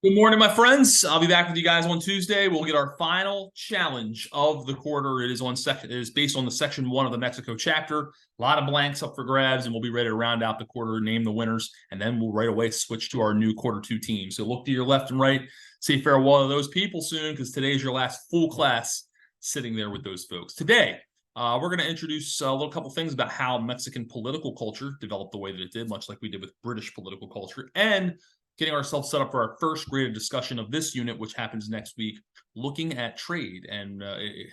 Good morning, my friends. I'll be back with you guys on Tuesday. We'll get our final challenge of the quarter. It is based on the section 1 of the Mexico chapter. A lot of blanks up for grabs, and we'll be ready to round out the quarter, name the winners, and then we'll right away switch to our new quarter 2 team. So look to your left and right, say farewell to those people soon, because today's your last full class sitting there with those folks. Today, we're going to introduce a little couple things about how Mexican political culture developed the way that it did, much like we did with British political culture, and getting ourselves set up for our first graded discussion of this unit, which happens next week, looking at trade and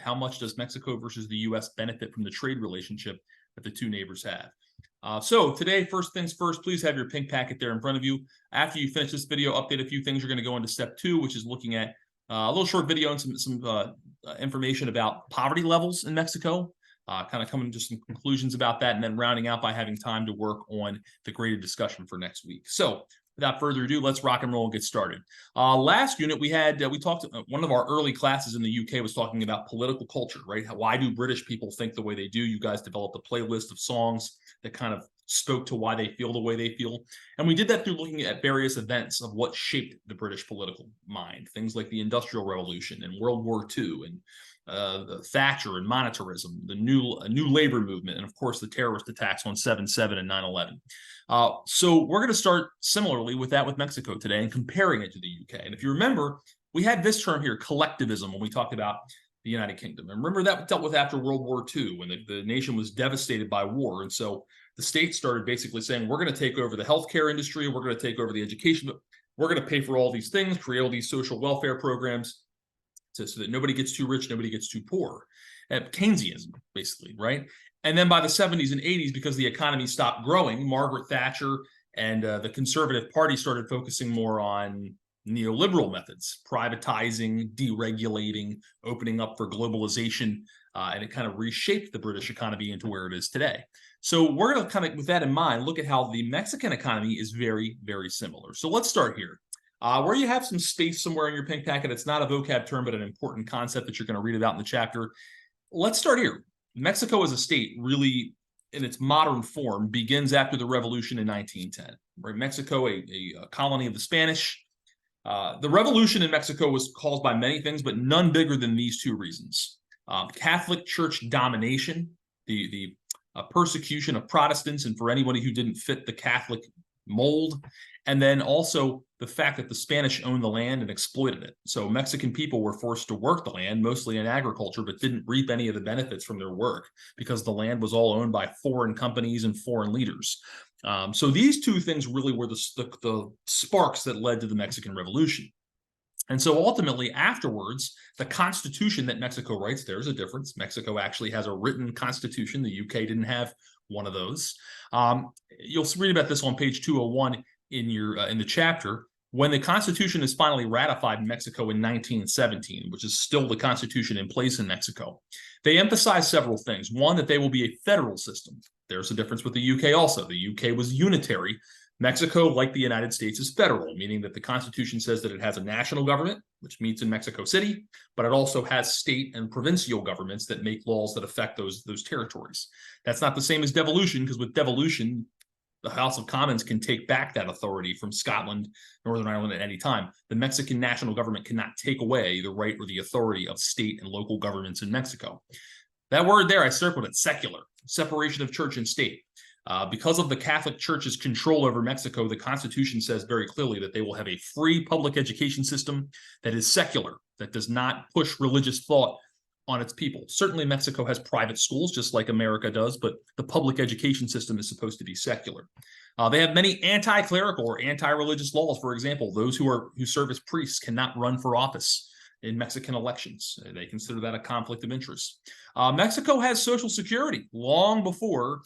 how much does Mexico versus the U.S. benefit from the trade relationship that the two neighbors have. So today, first things first, please have your pink packet there in front of you. After you finish this video, update a few things. You're going to go into step 2, which is looking at a little short video and some information about poverty levels in Mexico. Kind of coming to some conclusions about that, and then rounding out by having time to work on the graded discussion for next week. So without further ado, let's rock and roll and get started. Last unit, we talked, one of our early classes in the UK was talking about political culture, right? Why do British people think the way they do? You guys developed a playlist of songs that kind of spoke to why they feel the way they feel. And we did that through looking at various events of what shaped the British political mind, things like the Industrial Revolution and World War II and the Thatcher and monetarism, the new labor movement, and of course the terrorist attacks on 7/7 and 9/11. So we're going to start similarly with that with Mexico today and comparing it to the UK. And if you remember, we had this term here, collectivism, when we talked about the United Kingdom. And remember that dealt with after World War II, when the nation was devastated by war. And so the states started basically saying, we're going to take over the healthcare industry, we're going to take over the education, we're going to pay for all these things, create all these social welfare programs, so that nobody gets too rich, nobody gets too poor. Keynesianism, basically, right? And then by the 70s and 80s, because the economy stopped growing, Margaret Thatcher and the Conservative Party started focusing more on neoliberal methods, privatizing, deregulating, opening up for globalization, and it kind of reshaped the British economy into where it is today. So we're going to kind of, with that in mind, look at how the Mexican economy is very, very similar. So let's start here. Where you have some space somewhere in your pink packet, it's not a vocab term, but an important concept that you're going to read about in the chapter. Let's start here. Mexico as a state, really in its modern form, begins after the revolution in 1910. Right? Mexico, a colony of the Spanish. The revolution in Mexico was caused by many things, but none bigger than these two reasons. Catholic Church domination, the persecution of Protestants, and for anybody who didn't fit the Catholic mold, and then also the fact that the Spanish owned the land and exploited it. So Mexican people were forced to work the land, mostly in agriculture, but didn't reap any of the benefits from their work because the land was all owned by foreign companies and foreign leaders. So these two things really were the sparks that led to the Mexican Revolution. And so ultimately, afterwards, the constitution that Mexico writes, there's a difference. Mexico actually has a written constitution. The UK didn't have one of those. You'll read about this on page 201 in the chapter. When the Constitution is finally ratified in Mexico in 1917, which is still the Constitution in place in Mexico, they emphasize several things. One, that they will be a federal system. There's a difference with the UK also. The UK was unitary. Mexico, like the United States, is federal, meaning that the Constitution says that it has a national government, which meets in Mexico City, but it also has state and provincial governments that make laws that affect those territories. That's not the same as devolution, because with devolution, the House of Commons can take back that authority from Scotland, Northern Ireland at any time. The Mexican national government cannot take away the right or the authority of state and local governments in Mexico. That word there, I circled it, secular, separation of church and state. Because of the Catholic Church's control over Mexico, the Constitution says very clearly that they will have a free public education system that is secular, that does not push religious thought on its people. Certainly, Mexico has private schools, just like America does, but the public education system is supposed to be secular. They have many anti-clerical or anti-religious laws. For example, those who serve as priests cannot run for office in Mexican elections. They consider that a conflict of interest. Mexico has Social Security long before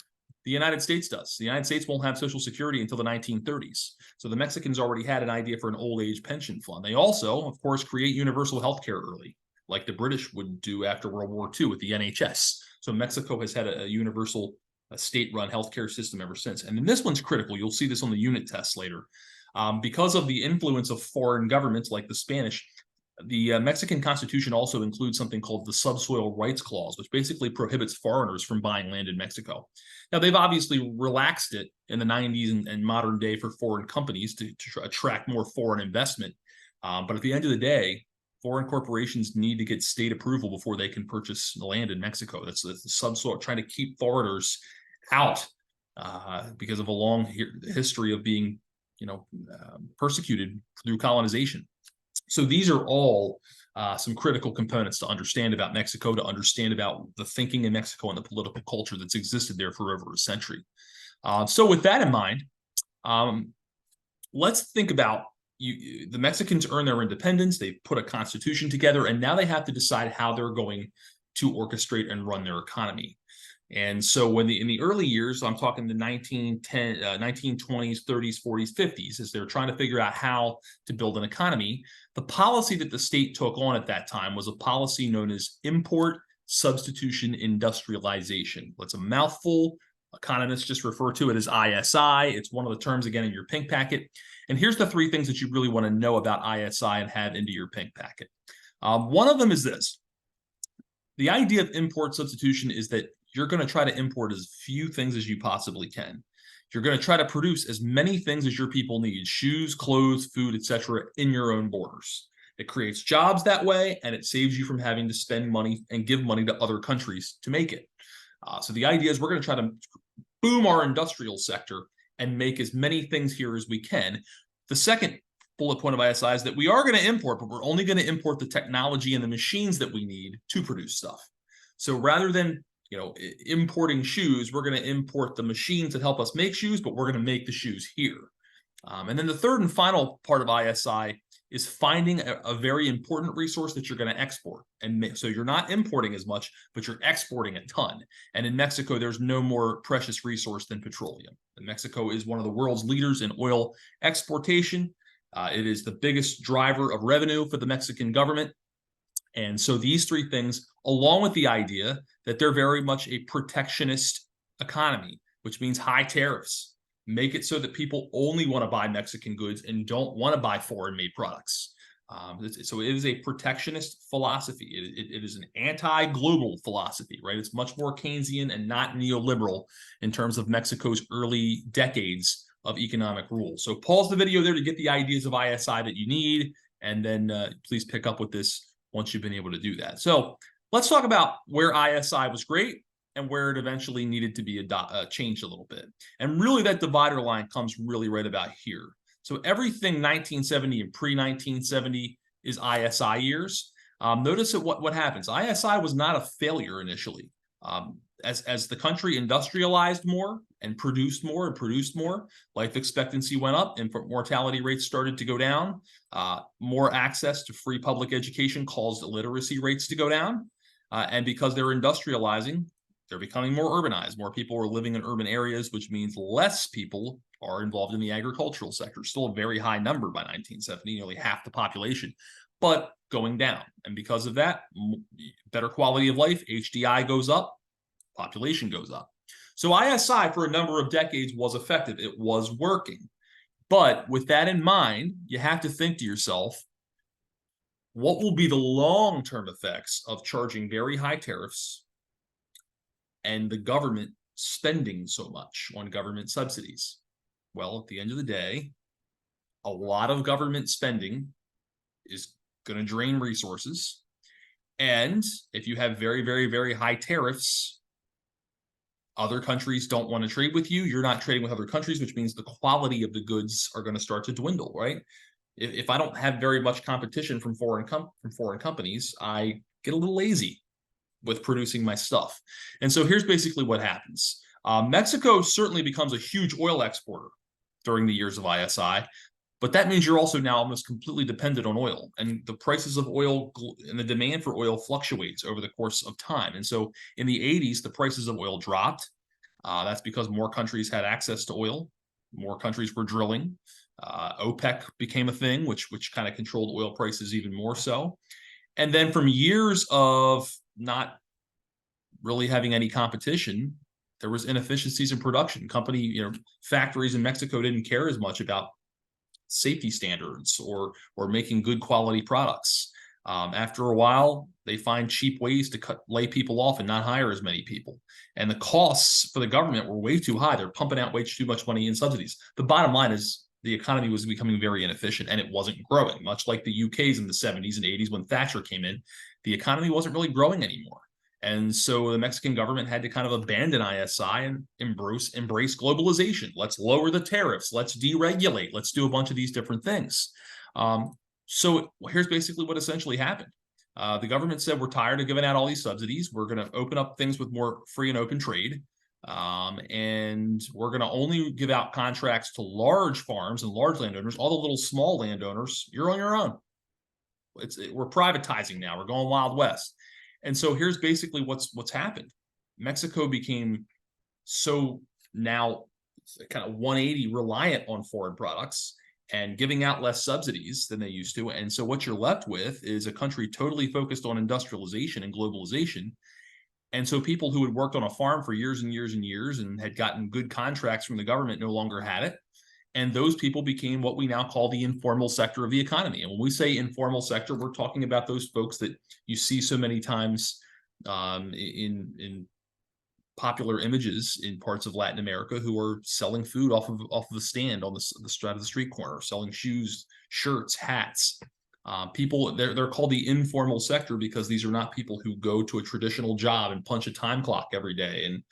the United States does. The United States won't have Social Security until the 1930s. So the Mexicans already had an idea for an old age pension fund. They also, of course, create universal health care early, like the British would do after World War II with the NHS. So Mexico has had a universal state-run healthcare system ever since. And then this one's critical. You'll see this on the unit test later. Because of the influence of foreign governments like the Spanish, the Mexican Constitution also includes something called the Subsoil Rights Clause, which basically prohibits foreigners from buying land in Mexico. Now, they've obviously relaxed it in the 90s and modern day for foreign companies to attract more foreign investment. But at the end of the day, foreign corporations need to get state approval before they can purchase the land in Mexico. That's the subsort trying to keep foreigners out because of a long history of being, persecuted through colonization. So these are all some critical components to understand about Mexico, to understand about the thinking in Mexico and the political culture that's existed there for over a century. So with that in mind, let's think about the Mexicans earn their independence. They put a constitution together, and now they have to decide how they're going to orchestrate and run their economy. And so in the early years, I'm talking the 1920s, 30s, 40s, 50s, as they're trying to figure out how to build an economy, the policy that the state took on at that time was a policy known as import substitution industrialization. That's a mouthful. Economists just refer to it as ISI. It's one of the terms, again, in your pink packet. And here's the three things that you really want to know about ISI and have into your pink packet. One of them is this. The idea of import substitution is that you're going to try to import as few things as you possibly can. You're going to try to produce as many things as your people need: shoes, clothes, food, etc., in your own borders. It creates jobs that way, and it saves you from having to spend money and give money to other countries to make it. So the idea is we're going to try to boom our industrial sector and make as many things here as we can. The second bullet point of ISI is that we are going to import, but we're only going to import the technology and the machines that we need to produce stuff. So rather than importing shoes, we're going to import the machines that help us make shoes, but we're going to make the shoes here. And then the third and final part of ISI is finding a very important resource that you're going to export. And so you're not importing as much, but you're exporting a ton. And in Mexico, there's no more precious resource than petroleum. And Mexico is one of the world's leaders in oil exportation. It is the biggest driver of revenue for the Mexican government. And so these three things, along with the idea that they're very much a protectionist economy, which means high tariffs, make it so that people only want to buy Mexican goods and don't want to buy foreign-made products. So it is a protectionist philosophy. It is an anti-global philosophy, right? It's much more Keynesian and not neoliberal in terms of Mexico's early decades of economic rule. So pause the video there to get the ideas of ISI that you need, and then please pick up with this once you've been able to do that. So let's talk about where ISI was great and where it eventually needed to be changed a little bit. And really that divider line comes really right about here. So everything 1970 and pre-1970 is ISI years. Notice that what happens. ISI was not a failure initially. As the country industrialized more and produced more, life expectancy went up and mortality rates started to go down. More access to free public education caused illiteracy rates to go down. And because they're industrializing, they're becoming more urbanized. More people are living in urban areas, which means less people are involved in the agricultural sector. Still a very high number by 1970, nearly half the population, but going down. And because of that, better quality of life, HDI goes up, population goes up. So ISI for a number of decades was effective. It was working. But with that in mind, you have to think to yourself, what will be the long-term effects of charging very high tariffs and the government spending so much on government subsidies? Well, at the end of the day, a lot of government spending is going to drain resources. And if you have very, very, very high tariffs, other countries don't want to trade with you. You're not trading with other countries, which means the quality of the goods are going to start to dwindle, right? If I don't have very much competition from foreign companies, I get a little lazy with producing my stuff. And so here's basically what happens. Mexico certainly becomes a huge oil exporter during the years of ISI, but that means you're also now almost completely dependent on oil, and the prices of oil and the demand for oil fluctuates over the course of time. And so in the 80s, the prices of oil dropped. That's because more countries had access to oil. More countries were drilling. OPEC became a thing, which kind of controlled oil prices even more so. And then from years of not really having any competition, there was inefficiencies in production. Factories in Mexico didn't care as much about safety standards or making good quality products. After a while, they find cheap ways to lay people off and not hire as many people. And the costs for the government were way too high. They're pumping out way too much money in subsidies. The bottom line is the economy was becoming very inefficient and it wasn't growing, much like the UK's in the 70s and 80s when Thatcher came in. The economy wasn't really growing anymore. And so the Mexican government had to kind of abandon ISI and embrace globalization. Let's lower the tariffs. Let's deregulate. Let's do a bunch of these different things. So here's basically what essentially happened. The government said, we're tired of giving out all these subsidies. We're going to open up things with more free and open trade. And we're going to only give out contracts to large farms and large landowners. All the little small landowners, you're on your own. We're privatizing now. We're going Wild West. And so here's basically what's happened. Mexico became so now kind of 180 reliant on foreign products and giving out less subsidies than they used to. And so what you're left with is a country totally focused on industrialization and globalization. And so people who had worked on a farm for years and years and years and had gotten good contracts from the government no longer had it. And those people became what we now call the informal sector of the economy. And when we say informal sector, we're talking about those folks that you see so many times in popular images in parts of Latin America who are selling food off of the stand on the side of the street corner, selling shoes, shirts, hats. People, they're called the informal sector because these are not people who go to a traditional job and punch a time clock every day and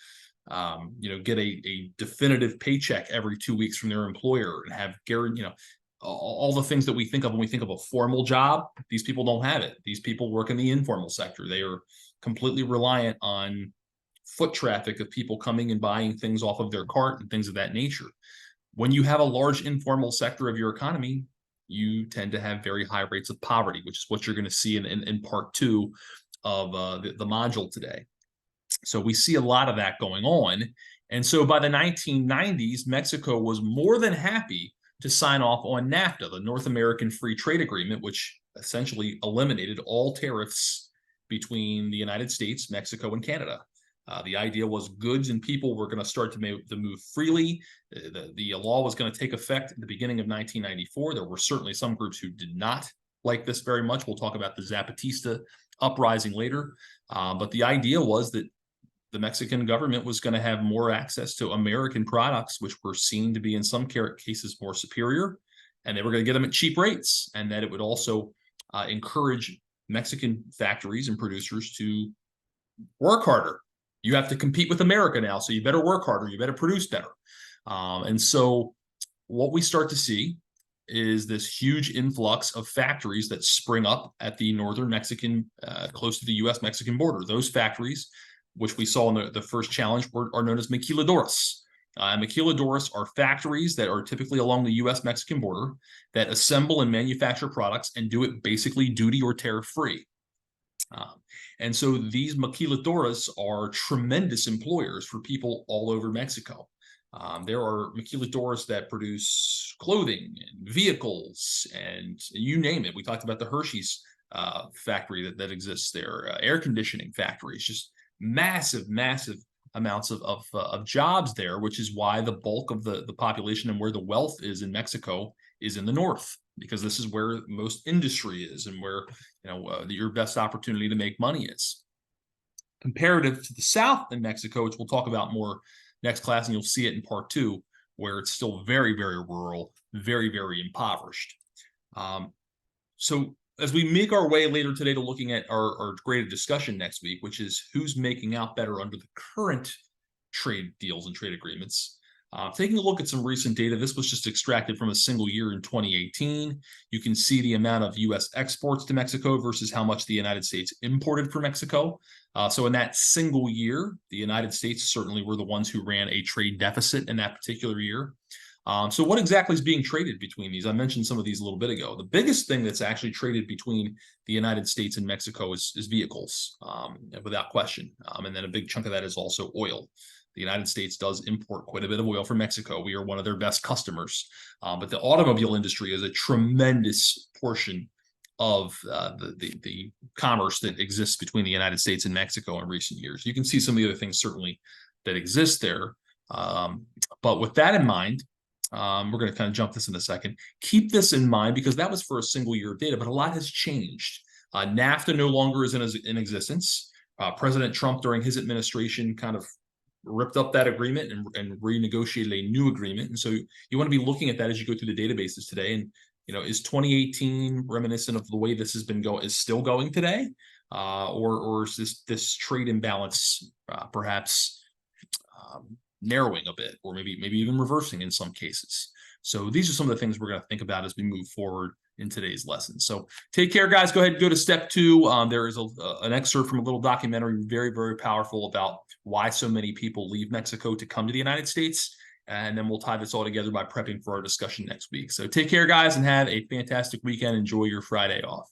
get a definitive paycheck every 2 weeks from their employer and have all the things that we think of when we think of a formal job. These people don't have it. These people work in the informal sector. They are completely reliant on foot traffic of people coming and buying things off of their cart and things of that nature. When you have a large informal sector of your economy, you tend to have very high rates of poverty, which is what you're going to see in part 2 of the module today. So we see a lot of that going on. And so by the 1990s, Mexico was more than happy to sign off on NAFTA, the North American Free Trade Agreement, which essentially eliminated all tariffs between the United States, Mexico, and Canada. The idea was goods and people were going to start to move freely. The law was going to take effect at the beginning of 1994. There were certainly some groups who did not like this very much. We'll talk about the Zapatista uprising later. But the idea was that the Mexican government was going to have more access to American products, which were seen to be in some cases more superior, and they were going to get them at cheap rates, and that it would also encourage Mexican factories and producers to work harder. You have to compete with America now, so you better work harder, you better produce better. And so what we start to see is this huge influx of factories that spring up at the northern Mexican, close to the U.S.-Mexican border. Those factories, which we saw in the first challenge, are known as maquiladoras. Maquiladoras are factories that are typically along the U.S.-Mexican border that assemble and manufacture products and do it basically duty or tariff-free. And so these maquiladoras are tremendous employers for people all over Mexico. There are maquiladoras that produce clothing and vehicles and you name it. We talked about the Hershey's factory that exists there, air conditioning factories, just massive amounts of jobs there, which is why the bulk of the population and where the wealth is in Mexico is in the north, because this is where most industry is and where your best opportunity to make money is. Comparative to the south in Mexico, which we'll talk about more next class, and you'll see it in part 2, where it's still very, very rural, very, very impoverished. So as we make our way later today to looking at our greater discussion next week, which is who's making out better under the current trade deals and trade agreements, taking a look at some recent data. This was just extracted from a single year in 2018. You can see the amount of U.S. exports to Mexico versus how much the United States imported from Mexico. So in that single year, the United States certainly were the ones who ran a trade deficit in that particular year. So what exactly is being traded between these? I mentioned some of these a little bit ago. The biggest thing that's actually traded between the United States and Mexico is vehicles, without question. And then a big chunk of that is also oil. The United States does import quite a bit of oil from Mexico. We are one of their best customers. But the automobile industry is a tremendous portion of the commerce that exists between the United States and Mexico in recent years. You can see some of the other things certainly that exist there. But with that in mind, we're going to kind of jump this in a second. Keep this in mind because that was for a single year of data, but a lot has changed. NAFTA no longer is in existence. President Trump, during his administration, kind of ripped up that agreement and renegotiated a new agreement. And so you want to be looking at that as you go through the databases today. And, is 2018 reminiscent of the way this has been is still going today? Or is this trade imbalance perhaps narrowing a bit, or maybe even reversing in some cases? So these are some of the things we're going to think about as we move forward in today's lesson. So take care, guys. Go ahead and go to step 2. There is an excerpt from a little documentary, very, very powerful, about why so many people leave Mexico to come to the United States. And then we'll tie this all together by prepping for our discussion next week. So take care, guys, and have a fantastic weekend. Enjoy your Friday off.